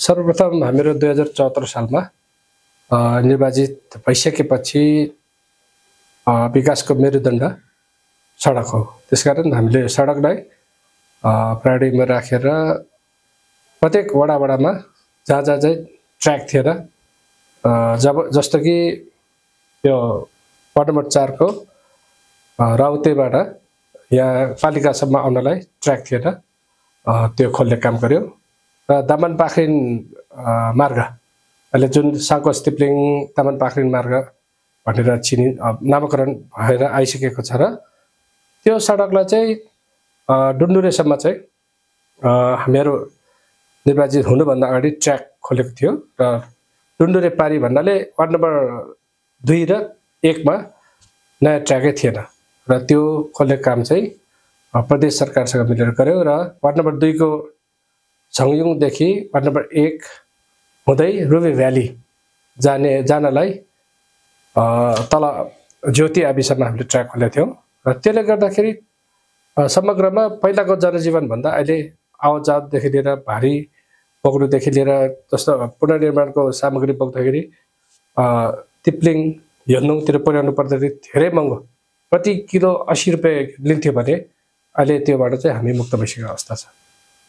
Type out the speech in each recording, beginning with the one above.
सर्वप्रथम हामीहरू 2074 सालमा निर्वाचित भइसकेपछि विकासको मेरुदण्ड सडक हो। त्यसकारण हामीले सडकलाई प्रायोरिटीमा राखेर प्रत्येक वडामा जहाँ जहाँ चाहिँ ट्र्याक थिएन, जस्तो कि यो वार्ड नम्बर 4 को राउतेबाट यहाँ पालिकासम्म आउनलाई ट्र्याक थिएन, त्यो खोल्ने काम गर्यो। र तामानपाखरिन मार्ग अहिले जुन साङ्को स्टिप्लिङ तामानपाखरिन मार्ग भनेर नामकरण भएर आइसकेको छ र त्यो सडकलाई चाहिँ डुन्डुरेसम्म चाहिँ हामीहरू निर्वाचित हुनुभन्दा अगाडि ट्र्याक खोलेको थियो। र डुन्डुरे पारी भन्नाले वार्ड नम्बर 2 र 1 मा नयाँ ट्र्याकै थिएन र त्यो खोल्ने काम चाहिँ प्रदेश सरकारसँग मिलेर गर्यो। र वार्ड नम्बर 2 को झङयुङदेखि वार्ड नम्बर 1 हुँदै रुबी भ्याली जानलाई तल ज्योति आबिसम्म हामीले ट्र्याक खोलेको थियौँ। र त्यसले गर्दाखेरि समग्रमा पहिलाको जनजीवन भन्दा अहिले आवत जावतदेखि लिएर भारी बोक्नुदेखि लिएर जस्तो पुनर्निर्माणको सामग्री बोक्दाखेरि तिप्लिङ हेर्नुतिर पुर्याउनु पर्दाखेरि धेरै महँगो, प्रति किलो 80 रुपियाँ लिन्थ्यो भने अहिले त्योबाट चाहिँ हामी मुक्त भइसकेको अवस्था छ।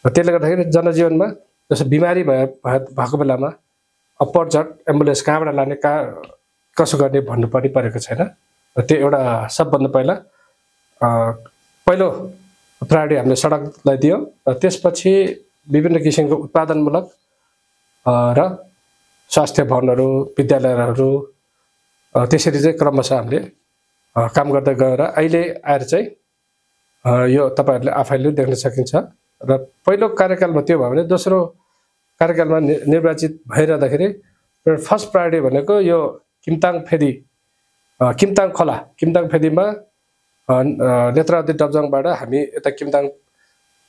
र त्यसले गर्दाखेरि जनजीवनमा जस्तो बिमारी भएको बेलामा अपरझट एम्बुलेन्स कहाँबाट लाने, कसो गर्ने भन्नु पनि परेको छैन। र त्यो एउटा सबभन्दा पहिलो प्रायोरिटी हामीले सडकलाई दियो। र त्यसपछि विभिन्न किसिमको उत्पादनमूलक र स्वास्थ्य भवनहरू, विद्यालयहरू त्यसरी चाहिँ क्रमशः हामीले काम गर्दै गएर अहिले आएर चाहिँ यो तपाईहरुले आफैले देख्न सकिन्छ। र पहिलो कार्यकालमा त्यो भयो भने दोस्रो कार्यकालमा निर्वाचित भइरहँदाखेरि फर्स्ट प्रायोरिटी भनेको यो किमताङ खोला, किमताङ फेदीमा नेत्रावती डबजङबाट हामी यता किमताङ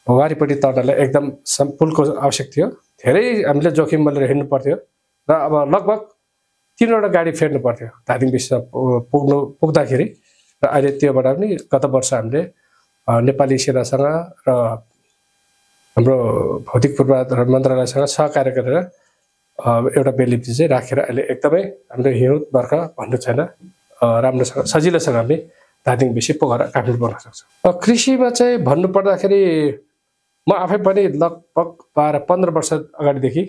वारीपट्टि तर्नलाई एकदम पुलको आवश्यक थियो। धेरै हामीले जोखिम लिएर हिँड्नु पर्थ्यो र अब लगभग 3वटा गाडी फेर्नु पर्थ्यो धादिङ विश्व पुग्दाखेरि। र अहिले त्योबाट पनि गत वर्ष हामीले नेपाली सेनासँग र हाम्रो भौतिक पूर्वाधार मन्त्रालयसँग सहकार्य गरेर एउटा बेलिप्ती चाहिँ राखेर अहिले एकदमै हाम्रो हिउँद बर्खा भन्नु छैन, राम्रोसँग सजिलोसँग हामी धादिङ विश्व पोखरा काठमाडौँ बनाउन सक्छौँ। कृषिमा चाहिँ भन्नुपर्दाखेरि म आफै पनि लगभग 12-15 वर्ष अगाडिदेखि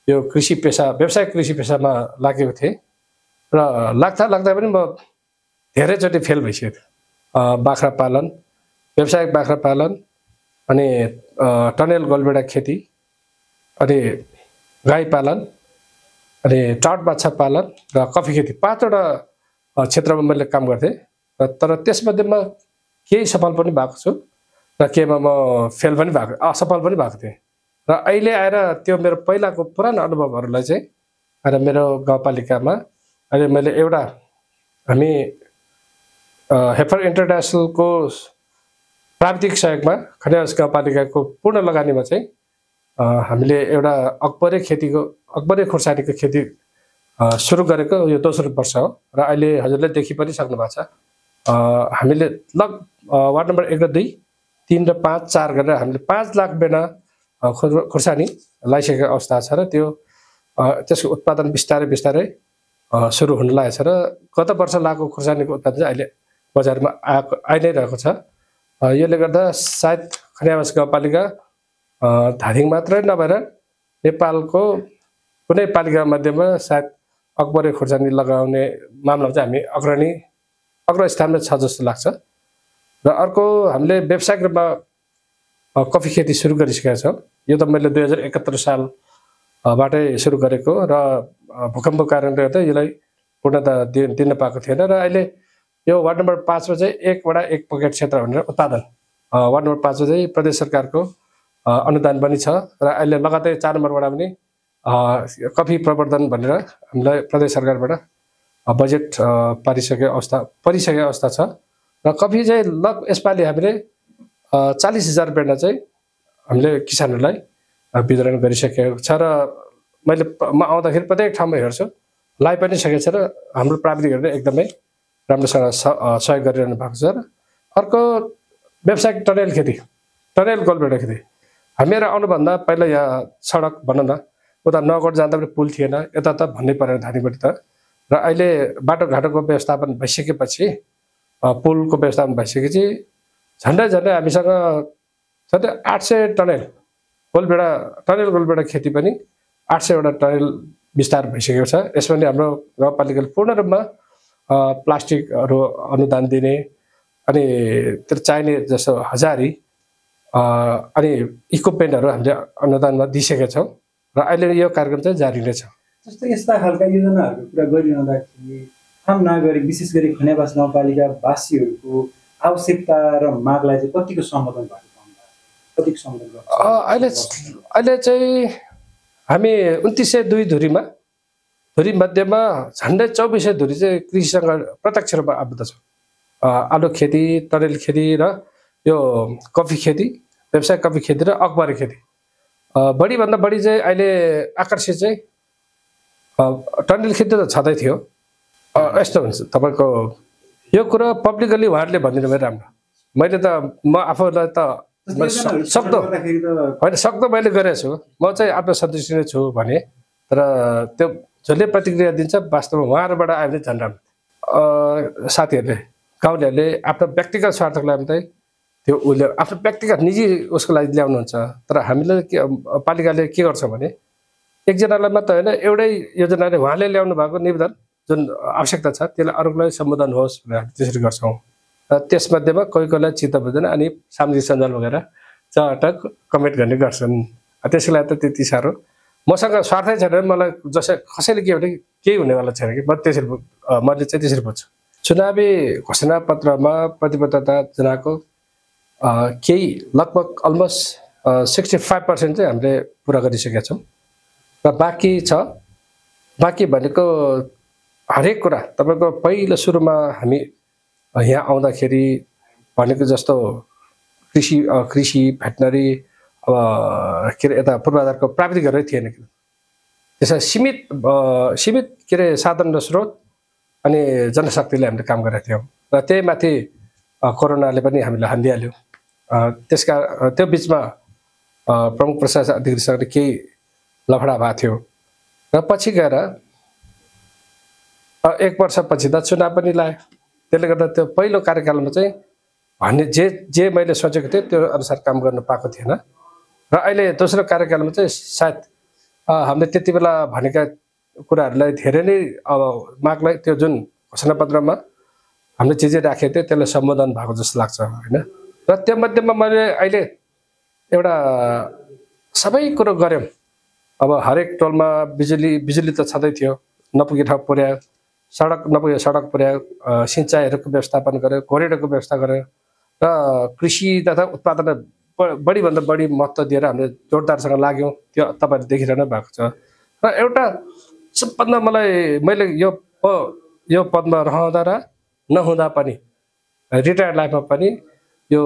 यो कृषि पेसा, व्यावसायिक कृषि पेसामा लागेको थिएँ। र लाग्दा पनि म धेरैचोटि फेल भइसकेको थिएँ। बाख्रा पालन, व्यावसायिक बाख्रा पालन, अनि टनेल गोलबेडा खेती, अनि गाई पालन, अनि ट्राउट माछा पालन र कफी खेती, 5वटा क्षेत्रमा मैले काम गर्थेँ। तर त्यसमध्येमा केही सफल पनि भएको छु र केहीमा म फेल पनि भएको, असफल पनि भएको थिएँ। र अहिले आएर त्यो मेरो पहिलाको पुरानो अनुभवहरूलाई चाहिँ आएर मेरो गाउँपालिकामा अहिले मैले एउटा हामी हेफर इन्टरनेसनलको प्राविधिक सहयोगमा खनियास गाउँपालिकाको पूर्ण लगानीमा चाहिँ हामीले एउटा अकबरे खुर्सानीको खेती सुरु गरेको यो दोस्रो वर्ष हो। र अहिले हजुरले देखि पनि सक्नु भएको छ, हामीले वार्ड नम्बर 1 र 2, 3 र 5, 4 गरेर हामीले 5 लाख बेना खुर्सानी लगाइसकेको अवस्था छ। र त्यसको उत्पादन बिस्तारै सुरु हुन लागेको छ। र गत वर्ष लागेको खुर्सानीको उत्पादन चाहिँ अहिले बजारमा आइ नै रहेको छ। यसले गर्दा सायद खनियावास गाउँपालिका धादिङ मात्रै नभएर नेपालको कुनै पालिका मध्येमा सायद अकबरे खुर्सानी लगाउने मामलामा चाहिँ हामी अग्र स्थानमा छ जस्तो लाग्छ। र अर्को हामीले व्यावसायिक रूपमा कफी खेती सुरु गरिसकेका छौँ। यो त मैले 2071 सालबाटै सुरु गरेको र भूकम्पको कारणले गर्दा यसलाई पूर्णता दिन पाएको थिएन। र अहिले यो वार्ड नम्बर 5 मा चाहिँ 1 वडा 1 पकेट क्षेत्र भनेर उत्पादन, वार्ड नम्बर 5 मा चाहिँ प्रदेश सरकारको अनुदान पनि छ। र अहिले लगातार 4 नम्बर वडा पनि कफी प्रवर्धन भनेर हामीलाई प्रदेश सरकारबाट बजेट परिसकेको अवस्था छ। र कफी चाहिँ यसपालि हामीले 40,000 बेना चाहिँ हामीले किसानहरूलाई वितरण गरिसकेको छ। र म आउँदाखेरि प्रत्येक ठाउँमा हेर्छु, लाइ पनि सकेको छ र हाम्रो प्राविधिकहरूले एकदमै राम्रोसँग सहयोग गरिरहनु भएको छ। अर्को व्यावसायिक टनेल गोलबेडा खेती, हामीहरू आउनुभन्दा पहिला यहाँ सडक भनौँ न उता नगढ जाँदा पनि पुल थिएन, यता त भन्नै परेन धानीपट्टि त। र अहिले बाटोघाटोको व्यवस्थापन भइसकेपछि, पुलको व्यवस्थापन भइसकेपछि झन्डै झन्डै हामीसँग झन्डै 800 टनेल गोलबेडा खेती पनि 800 वटा टनेल विस्तार भइसकेको छ। यसमा पनि हाम्रो गाउँपालिकाले पूर्ण रूपमा प्लास्टिकहरू अनुदान दिने, अनि त्यो चाहिने जस्तो हजारी अनि इक्विपमेन्टहरू हामीले अनुदानमा दिइसकेका छौँ र अहिले यो कार्यक्रम चाहिँ जारी नै छ। जस्तो यस्ता खालका योजनाहरूको कुरा गरिरहँदाखेरि आम नागरिक, विशेष गरी खनियावास गाउँपालिका वासीहरूको आवश्यकता र मागलाई चाहिँ कतिको सम्बोधन भएको पाउनुभएको, कतिको सम्बोधन गर्छ? अहिले चाहिँ हामी 2902 धुरी मध्येमा झन्डै 2400 धुरी चाहिँ कृषिसँग प्रत्यक्ष रूपमा आबद्ध छ। आलु खेती, तरेल खेती र यो कफी खेती, व्यवसाय कफी खेती र अकबारी खेती। बढीभन्दा बढी चाहिँ अहिले आकर्षित चाहिँ टनेल खेती त छँदै थियो। यस्तो हुन्छ तपाईँको यो कुरा पब्लिकली उहाँहरूले भनिदिनु भयो राम्रो। मैले त म आफूलाई त सक्दो मैले गरेको छु, म चाहिँ आत्मसन्तुष्टि नै छु भने, तर त्यो जसले प्रतिक्रिया दिन्छ वास्तवमा उहाँहरूबाट आयो भने झन् राम्रो। साथीहरूले, गाउँलेहरूले आफ्नो व्यक्तिगत स्वार्थको लागि चाहिँ त्यो उसले आफ्नो व्यक्तिगत निजी उसको लागि ल्याउनुहुन्छ। तर हामीले पालिकाले के गर्छ भने एकजनालाई मात्र होइन, एउटै योजनाले उहाँले ल्याउनु भएको निवेदन जुन आवश्यकता छ त्यसलाई अरूलाई सम्बोधन होस् भनेर हामी त्यसरी गर्छौँ। र त्यसमध्येमा कोही कोहीलाई चित्त बुझ्दैन अनि सामाजिक सञ्जाल वगेर चटक कमेन्ट गर्ने गर्छन्। त्यसको लागि त त्यति साह्रो मसँग स्वार्थै छैन, मलाई कसैले के भने केही हुनेवाला छैन कि मैले चाहिँ त्यसरी बुझ्छु। चुनावी घोषणापत्रमा प्रतिबद्धता जनाएको केही लगभग अलमोस्ट 65% चाहिँ हामीले पुरा गरिसकेका छौँ र बाँकी भनेको हरेक कुरा तपाईँको पहिलो सुरुमा हामी यहाँ आउँदाखेरि भनेको जस्तो कृषि भेटनरी के अरे यता पूर्वाधारको प्राविधिकहरू थिएन कि त्यसमा सीमित के अरे साधन र स्रोत अनि जनशक्तिले हामीले काम गरेका थियौँ र त्यही माथि कोरोनाले पनि हामीलाई हानिदिहाल्यो। त्यो बिचमा प्रमुख प्रशासन अधिकारीसँग केही लफडा भएको थियो र पछि गएर 1 वर्षपछि त चुनाव पनि लाग्यो। त्यसले गर्दा त्यो पहिलो कार्यकालमा चाहिँ भन्ने जे मैले सोचेको थिएँ त्यो अनुसार काम गर्न पाएको थिएन र अहिले दोस्रो कार्यकालमा चाहिँ सायद हामीले त्यति बेला भनेका कुराहरूलाई धेरै नै अब मागलाई त्यो जुन घोषणापत्रमा हामीले जे राखेको थियो त्यसलाई सम्बोधन भएको जस्तो लाग्छ होइन। र त्यो मध्येमा मैले अहिले एउटा सबै कुरो गऱ्यौँ। अब हरेक टोलमा बिजुली त छँदै थियो, नपुगे ठाउँ पुर्यायो, नपुगे सडक पुर्यायो, सिँचाइहरूको व्यवस्थापन गर्यो, कोरिडोरको व्यवस्था गर्यो र कृषि तथा उत्पादनलाई बढीभन्दा बढी महत्त्व दिएर हामीले जोडदारसँग लाग्यौँ। त्यो तपाईँहरूले देखिरहनु भएको छ। र एउटा सबभन्दा मैले यो पदमा रहँदा र नहुँदा पनि रिटायर्ड लाइफमा पनि यो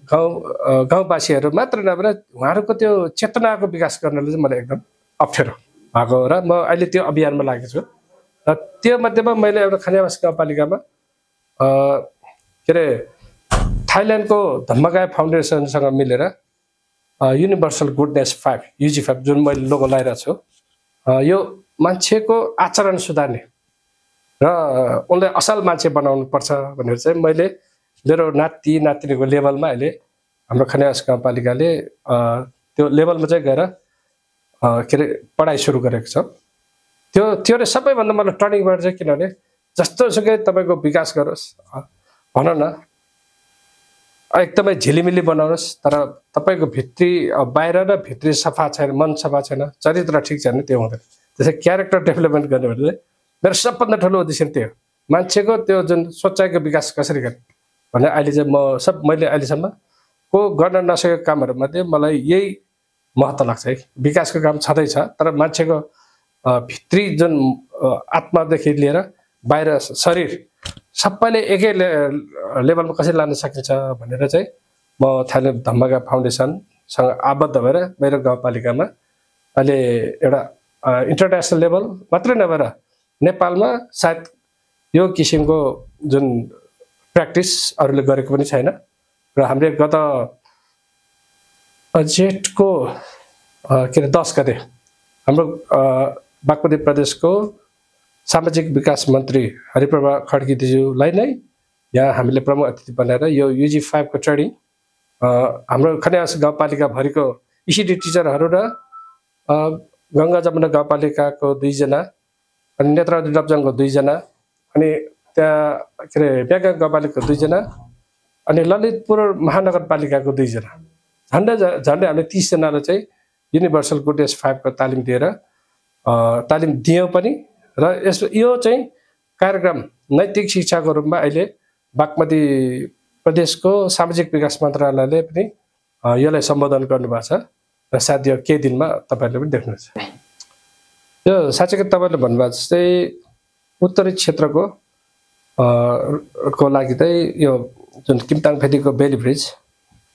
गाउँवासीहरू मात्र नभएर उहाँहरूको त्यो चेतनाको विकास गर्नले चाहिँ मलाई एकदम अप्ठ्यारो भएको र म अहिले त्यो अभियानमा लागेको छु। र त्यो मध्येमा मैले एउटा खनियावास गाउँपालिकामा के अरे थाइल्यान्डको धम्मगाय फाउन्डेसनसँग मिलेर युनिभर्सल गुडनेस 5 UG5 जुन मैले लोगो लगाइरहेको छु, यो मान्छेको आचरण सुधार्ने र उनलाई असल मान्छे बनाउनु पर्छ भनेर चाहिँ मैले मेरो नातिनीको लेभलमा अहिले हाम्रो खनियावास गाउँपालिकाले त्यो लेभलमा चाहिँ गएर के अरे पढाइ सुरु गरेको छ। त्यो नै सबैभन्दा मलाई टर्निङ पोइन्ट चाहिँ, किनभने जस्तोसुकै तपाईँको विकास गरोस् भनौँ न, एकदमै झिलिमिली बनाउनुहोस्, तर तपाईँको भित्री बाहिर र भित्री सफा छैन, मन सफा छैन, चरित्र ठिक छैन, त्यो हुँदैन। त्यसै क्यारेक्टर डेभलपमेन्ट गर्ने भने मेरो सबभन्दा ठुलो उद्देश्य त्यो हो, मान्छेको त्यो जुन सोचाइको विकास कसरी गर्ने भने। अहिले चाहिँ मैले अहिलेसम्म गर्न नसकेको कामहरूमध्ये मलाई यही महत्त्व लाग्छ है। विकासको काम छँदैछ, तर मान्छेको भित्री जुन आत्मादेखि लिएर बाहिर शरीर सबैले एकै लेभलमा कसरी लान सकिन्छ भनेर चाहिँ म थाइल्यान्ड धम्मगाय फाउन्डेसनसँग आबद्ध भएर मेरो गाउँपालिकामा अहिले एउटा इन्टरनेसनल लेभल मात्रै नभएर नेपालमा सायद यो किसिमको जुन प्र्याक्टिस अरूले गरेको पनि छैन। र हामीले गत जेठको के अरे 10 गते हाम्रो बागमती प्रदेशको सामाजिक विकास मन्त्री हरिप्रभा खड्कीज्यूलाई नै यहाँ हामीले प्रमुख अतिथि बनाएर यो UG5 को ट्रेनिङ हाम्रो खनियास गाउँपालिकाभरिको ECD टिचरहरू र गङ्गा जमुना गाउँपालिकाको 2 जना अनि नेत्रावती डब्जङको 2 जना अनि त्यहाँ के अरे ब्यागा गाउँपालिकाको 2 जना अनि ललितपुर महानगरपालिकाको 2 जना झन्डै हामीले 30 जनालाई चाहिँ युनिभर्सल गुड डेज 5 को तालिम दिएर तालिम दियौँ पनि र यो चाहिँ कार्यक्रम नैतिक शिक्षाको रूपमा अहिले बागमती प्रदेशको सामाजिक विकास मन्त्रालयले पनि यसलाई सम्बोधन गर्नुभएको छ र सायद यो केही दिनमा तपाईहरुले पनि देख्नुहुन्छ। यो साँच्चै तपाईहरुले भन्नुभएको जस्तै उत्तरी क्षेत्रको को लागि चाहिँ यो जुन किमताङ फेदीको बेली ब्रिज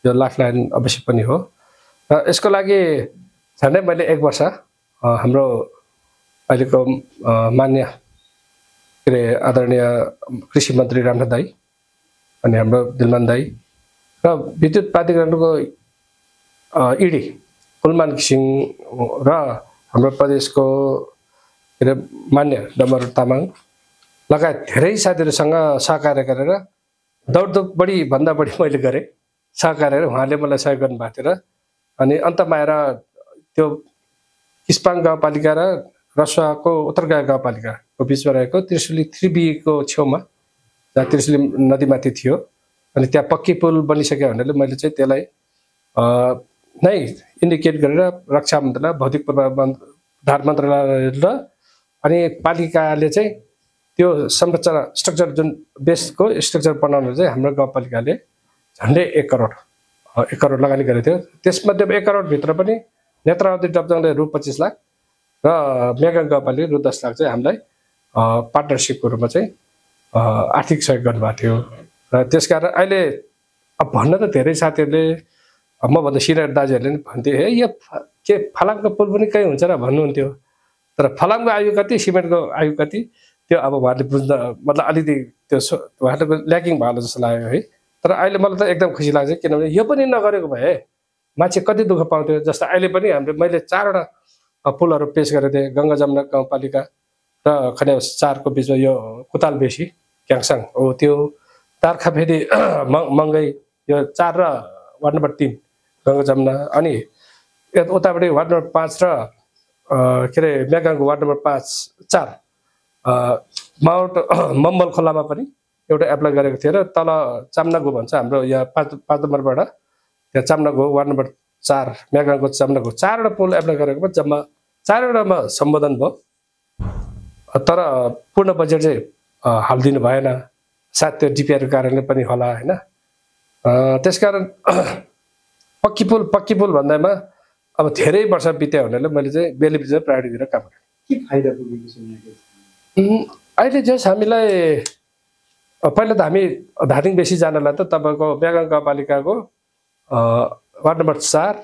यो लाइफलाइन अवश्य पनि हो र यसको लागि झन्डै मैले 1 वर्ष हाम्रो अहिलेको मान्य आदरणीय कृषि मन्त्री रामनाथ दाई अनि हाम्रो दिलमान दाई र विद्युत प्राधिकरणको इडी कुलमान घिसिङ र हाम्रो प्रदेशको मान्य डमरू तामाङ लगायत धेरै साथीहरूसँग सहकार्य गरेर दौडधुप भन्दा बढी मैले गरेँ सहकार्य उहाँले मलाई सहयोग गर्नुभएको थियो र अनि अन्तमा आएर त्यो किस्पाङ गाउँपालिका र रसुवाको उत्तरगाई गाउँपालिकाको बिचमा रहेको त्रिशुली 3B को छेउमा जहाँ त्रिशुली नदीमाथि थियो अनि त्यहाँ पक्की पुल बनिसक्यो भनेर मैले चाहिँ त्यसलाई नै इन्डिकेट गरेर रक्षा मन्त्रालय भौतिक पूर्वाधार मन्त्रालय र अनि पालिकाले चाहिँ त्यो संरचना स्ट्रक्चर जुन बेसको स्ट्रक्चर बनाउन चाहिँ हाम्रो गाउँपालिकाले झन्डै 1 करोड लगानी गरेको थियो। त्यसमध्ये 1 करोड भित्र पनि नेत्रावती डब्जङले रु 25 लाख र मेगाङ गाउँपालिका रु 10 लाख चाहिँ हामीलाई पार्टनरसिपको रूपमा चाहिँ आर्थिक सहयोग गर्नुभएको थियो र त्यसकारण अहिले अब भन्न त धेरै साथीहरूले मभन्दा सिनियर दाजुहरूले पनि भन्थे हे यो के फलामको पुल पनि कहीँ हुन्छ र भन्नुहुन्थ्यो तर फलामको आयु कति सिमेन्टको आयु कति त्यो अब उहाँहरूले बुझ्न मतलब अलिकति त्यो उहाँहरूको ल्याकिङ भयो जस्तो लाग्यो है। तर अहिले मलाई त एकदम खुसी लाग्छ किनभने यो पनि नगरेको भए मान्छे कति दुःख पाउँथ्यो। जस्तो अहिले पनि मैले 4वटा पुलहरू पेश गरेको थिएँ गङ्गा जमुना गाउँपालिका र खनियास 4 को बिचमा यो कुताल बेसी क्याङसाङ हो त्यो तारखाफेदी मङ्गई यो 4 र वार्ड नम्बर 3 गङ्गा जमुना अनि उतापट्टि वार्ड नम्बर 5 र के अरे मेगाङको वार्ड नम्बर 4 माउट मम्बल खोलामा पनि एउटा एप्लाई गरेको थियो र तल चाम्नागो भन्छ हाम्रो यहाँ 5 नम्बरबाट त्यहाँ चाम्नागो वार्ड नम्बर 4 मेगाङको चाम्नागो 4वटा पुल एप्लाई गरेको जम्मा 4वटामा सम्बोधन भयो तर पूर्ण बजेट चाहिँ हालिदिनु भएन सायद त्यो डिपिआरको कारणले पनि होला हैन। त्यसकारण पक्की पुल भन्दैमा अब धेरै वर्ष बित्यो भनेर मैले चाहिँ बेली ब्रिजमा प्रायोरिटी दिएर काम गरेँ। के फाइदा पुगेको छ यहाँको? अहिले जस हामीलाई पहिला त हामी धादिङ बेसी जानलाई त तपाईको मेगाङ गाउँपालिकाको वार्ड नम्बर 4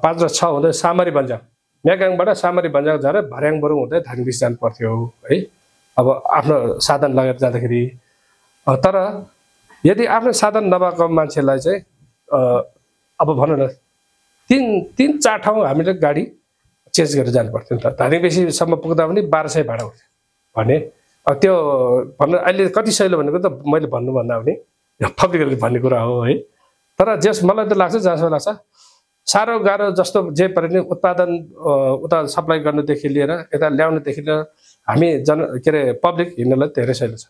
5 र 6 हुँदै सामरी भन्ज्याङ मेगाङबाट सामरी भन्ज्याङ झरे भर्याङ बरु हुँदै धादिङ बेसी जानु पर्थ्यो है अब आफ्नो साधन लगेर जाँदाखेरि। तर यदि आफ्नो साधन नभएको मान्छेलाई चाहिँ अब भनौँ न 3-4 ठाउँ हामीले गाडी चेन्ज गरेर जानु पर्थ्यो नि त। धादिङ बेसीसम्म पुग्दा पनि 1200 भाडा हुन्थ्यो भने अब त्यो भन्नु अहिले कति सजिलो भनेको त मैले भन्नुभन्दा पनि पब्लिकले भन्ने कुरा हो है। तर जस मलाई त लाग्छ जहाँसम्म लाग्छ साह्रो गाह्रो जस्तो जे परे नि उत्पादन उता सप्लाई गर्नुदेखि लिएर यता ल्याउनुदेखि लिएर हामी के अरे पब्लिक हिँड्नलाई धेरै सजिलो छ।